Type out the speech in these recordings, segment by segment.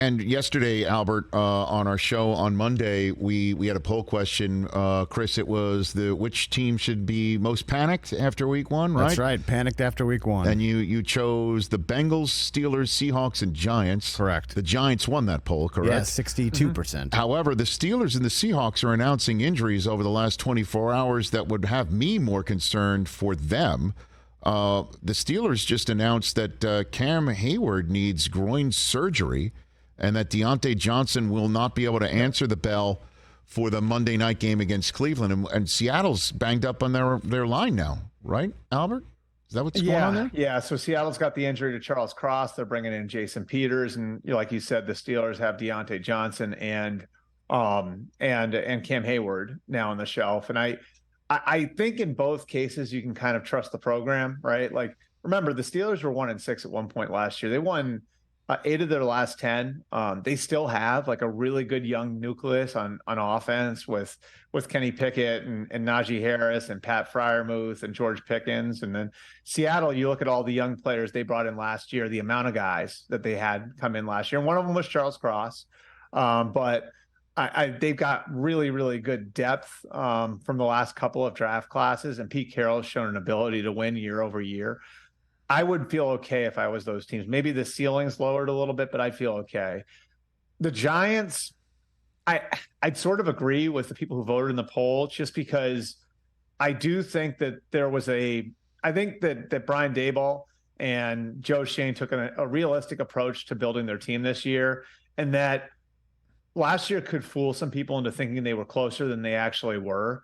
And yesterday, Albert, on our show on Monday, we had a poll question. Chris, it was which team should be most panicked after week one, right? That's right. Panicked after week one. And you chose the Bengals, Steelers, Seahawks, and Giants. Correct. The Giants won that poll, correct? Yeah, 62%. However, the Steelers and the Seahawks are announcing injuries over the last 24 hours that would have me more concerned for them. The Steelers just announced that Cam Hayward needs groin surgery, and that Deontay Johnson will not be able to answer the bell for the Monday night game against Cleveland. And Seattle's banged up on their line now, right, Albert? Is that what's going on there? Yeah, so Seattle's got the injury to Charles Cross. They're bringing in Jason Peters. And like you said, the Steelers have Deontay Johnson and Cam Hayward now on the shelf. And I think in both cases, you can kind of trust the program, right? Like, remember, the Steelers were 1-6 at one point last year. They won 8 of their last 10. They still have like a really good young nucleus on offense with Kenny Pickett and Najee Harris and Pat Freiermuth and George Pickens. And then Seattle, you look at all the young players they brought in last year, the amount of guys that they had come in last year. And one of them was Charles Cross. But they've got really, really good depth from the last couple of draft classes. And Pete Carroll has shown an ability to win year over year. I would feel okay if I was those teams. Maybe the ceiling's lowered a little bit, but I feel okay. The Giants, I'd sort of agree with the people who voted in the poll, just because I do think that I think that Brian Daboll and Joe Schoen took a realistic approach to building their team this year, and that last year could fool some people into thinking they were closer than they actually were.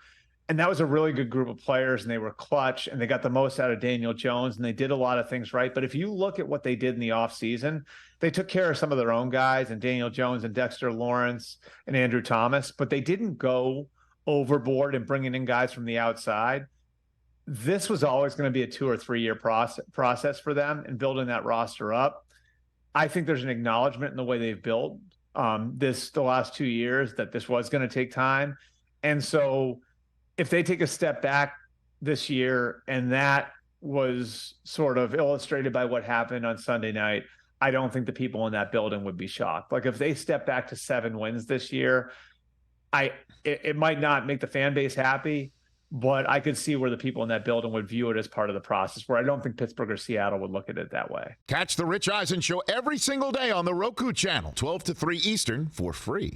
And that was a really good group of players, and they were clutch, and they got the most out of Daniel Jones, and they did a lot of things right. But if you look at what they did in the offseason, they took care of some of their own guys, and Daniel Jones and Dexter Lawrence and Andrew Thomas, but they didn't go overboard in bringing in guys from the outside. This was always going to be a 2 or 3 year process for them in building that roster up. I think there's an acknowledgement in the way they've built the last 2 years that this was going to take time. And so if they take a step back this year, and that was sort of illustrated by what happened on Sunday night, I don't think the people in that building would be shocked. Like, if they step back to 7 wins this year, it might not make the fan base happy, but I could see where the people in that building would view it as part of the process, where I don't think Pittsburgh or Seattle would look at it that way. Catch the Rich Eisen Show every single day on the Roku channel, 12 to 3 Eastern, for free.